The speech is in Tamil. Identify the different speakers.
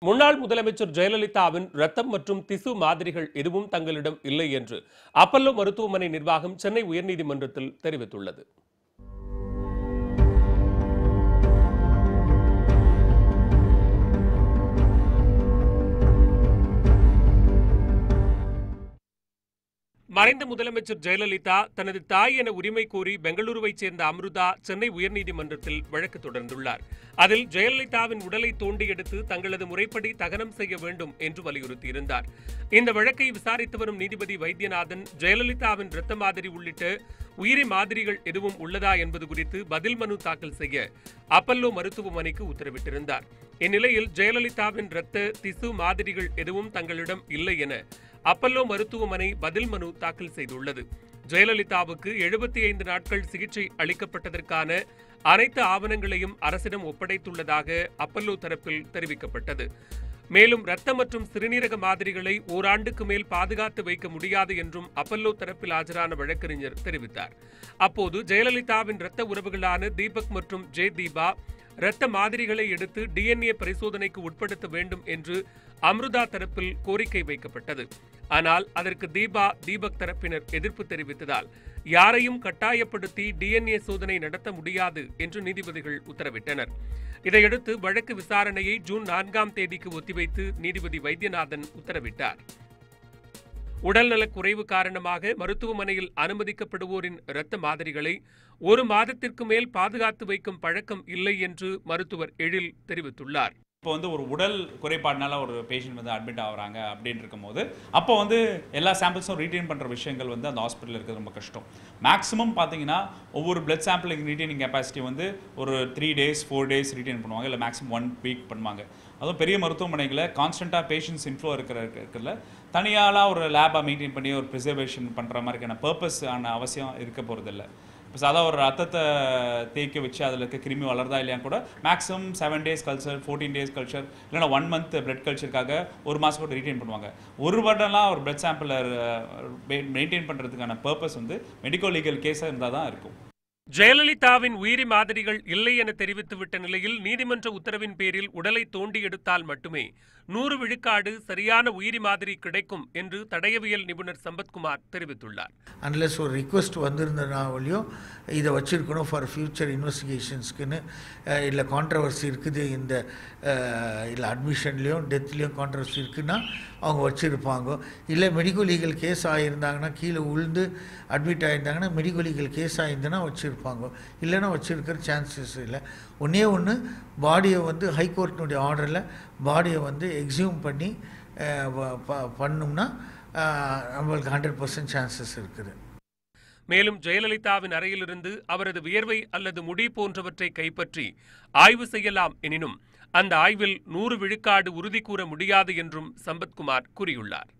Speaker 1: முன்னாள் முதலமைச்சர் ஜெயலலிதாவின் ரத்தம் மற்றும் திசு மாதிரிகள் எதுவும் தங்களிடம் இல்லை என்று அப்பல்லோ மருத்துவமனை நிர்வாகம் சென்னை உயர்நீதிமன்றத்தில் தெரிவித்துள்ளது. மறைந்த முதலமைச்சர் ஜெயலலிதா தனது தாய் என உரிமை கோரி பெங்களூருவைச் சேர்ந்த அம்ருதா சென்னை உயர்நீதிமன்றத்தில் வழக்கு தொடர்ந்துள்ளார். அதில் ஜெயலலிதாவின் உடலை தோண்டி எடுத்து தங்களது முறைப்படி தகனம் செய்ய வேண்டும் என்று வலியுறுத்தியிருந்தார். இந்த வழக்கை விசாரித்து வரும் நீதிபதி வைத்தியநாதன் ஜெயலலிதாவின் இரத்த மாதிரி உள்ளிட்ட உயிரி மாதிரிகள் எதுவும் உள்ளதா என்பது குறித்து பதில் மனு தாக்கல் செய்ய அப்பல்லோ மருத்துவமனைக்கு உத்தரவிட்டிருந்தார். இந்நிலையில் ஜெயலலிதாவின் இரத்த திசு மாதிரிகள் எதுவும் தங்களிடம் இல்லை என அப்பல்லோ மருத்துவமனை பதில் மனு தாக்கல் செய்துள்ளது. ஜெயலலிதாவுக்கு 75 நாட்கள் சிகிச்சை அளிக்கப்பட்டதற்கான அனைத்து ஆவணங்களையும் அரசிடம் ஒப்படைத்துள்ளதாக அப்பல்லோ தரப்பில் தெரிவிக்கப்பட்டது. மேலும் இரத்த மற்றும் சிறுநீரக மாதிரிகளை ஓராண்டுக்கு மேல் பாதுகாத்து வைக்க முடியாது என்றும் அப்பல்லோ தரப்பில் ஆஜரான வழக்கறிஞர் தெரிவித்தார். அப்போது ஜெயலலிதாவின் இரத்த உறவுகளான தீபக் மற்றும் தீபா இரத்த மாதிரிகளை எடுத்து DNA பரிசோதனைக்கு உட்படுத்த வேண்டும் என்று அம்ருதா தரப்பில் கோரிக்கை வைக்கப்பட்டது. ஆனால் அதற்கு தீபக் தரப்பினர் எதிர்ப்பு தெரிவித்ததால் யாரையும் கட்டாயப்படுத்தி DNA சோதனை நடத்த முடியாது என்று நீதிபதிகள் உத்தரவிட்டனர். இதையடுத்து வழக்கு விசாரணையை ஜூன் 4ஆம் தேதிக்கு ஒத்திவைத்து நீதிபதி வைத்தியநாதன் உத்தரவிட்டார். உடல்நலக் குறைவு காரணமாக மருத்துவமனையில் அனுமதிக்கப்படுவோரின் இரத்த மாதிரிகளை 1 மாதத்திற்கு மேல் பாதுகாத்து வைக்கும் பழக்கம் இல்லை என்று மருத்துவர் எழில் தெரிவித்துள்ளார்.
Speaker 2: இப்போ ஒரு உடல் குறைபாடுனால ஒரு பேஷண்ட் அட்மிட் ஆகுறாங்க அப்படின்னு இருக்கும்போது அப்போ எல்லா சாம்பிள்ஸும் ரீட்டைன் பண்ணுற விஷயங்கள் அந்த ஹாஸ்பிட்டலில் இருக்கிறது ரொம்ப கஷ்டம். மேக்ஸிமம் பார்த்தீங்கன்னா ஒவ்வொரு பிளட் சாம்பிளிங் ரீட்டைனிங் கெப்பாசிட்டி ஒரு 3 days 4 days ரீட்டைன் பண்ணுவாங்க, இல்லை மேக்ஸிமம் 1 week பண்ணுவாங்க. அதுவும் பெரிய மருத்துவமனைகளில் கான்ஸ்டண்ட்டாக பேஷண்ட்ஸ் இன்ஃப்ளோ இருக்கிறதுல தனியாலாம் ஒரு லேபாக மெயின்டைன் பண்ணி ஒரு ப்ரிசர்வேஷன் பண்ணுற மாதிரியான பர்பஸ் ஆன அவசியம் இருக்க போகிறதில்ல. இப்போ சாதாரண ஒரு ரத்தத்தை தேய்க்க வச்சு அதில் இருக்க கிருமி வளர்தா இல்லையா கூட maximum 7 days culture 14 days culture இல்லைனா 1 month பிளட் கல்ச்சருக்காக 1 மாதம் கூட ரீட்டைன் பண்ணுவாங்க. ஒரு வருடம்லாம் ஒரு பிளட் சாம்பிளை மெயின்டைன் பண்ணுறதுக்கான பர்பஸ் மெடிக்கோ லீகல் கேஸாக இருந்தால் தான் இருக்கும்.
Speaker 1: ஜெயலலிதாவின் உயிரி மாதிரிகள் இல்லை என தெரிவித்துவிட்ட நிலையில் நீதிமன்ற உத்தரவின் பேரில் உடலை தோண்டி எடுத்தால் மட்டுமே 100 விழுக்காடு சரியான உயிரி மாதிரி கிடைக்கும் என்று தடயவியல் நிபுணர் சம்பத்குமார் தெரிவித்துள்ளார்.
Speaker 3: அன்லெஸ் ஒரு ரிக்வெஸ்ட் வந்திருந்தனாலையும் இதை வச்சிருக்கணும் ஃபார் ஃபியூச்சர் இன்வெஸ்டிகேஷன்ஸ்க்குன்னு, இல்லை கான்ட்ரவர்சி இருக்குது இந்த இல்லை அட்மிஷன்லேயும் டெத்லேயும் கான்ட்ரவர்சி இருக்குன்னா அவங்க வச்சுருப்பாங்க. இல்லை மெடிக்கோ லீகல் கேஸ் ஆகியிருந்தாங்கன்னா கீழே உழுந்து அட்மிட் ஆகியிருந்தாங்கன்னா மெடிக்கோ லீகல் கேஸ் ஆகியிருந்தனா வச்சுருப்பாங்க, இல்லைன்னா வச்சுருக்கிற சான்சஸ் இல்லை. ஒன்று பாடியை ஹைகோர்ட்டினுடைய ஆர்டரில் பாடியை எக்ஸியூம் பண்ணி பண்ணோம்னா நம்மளுக்கு 100% சான்சஸ் இருக்குது.
Speaker 1: மேலும் ஜெயலலிதாவின் அறையிலிருந்து அவரது வியர்வை அல்லது முடி போன்றவற்றை கைப்பற்றி ஆய்வு செய்யலாம் எனினும் அந்த ஆய்வில் 100 விழுக்காடு உறுதி கூற முடியாது என்றும் சம்பத்குமார் கூறியுள்ளார்.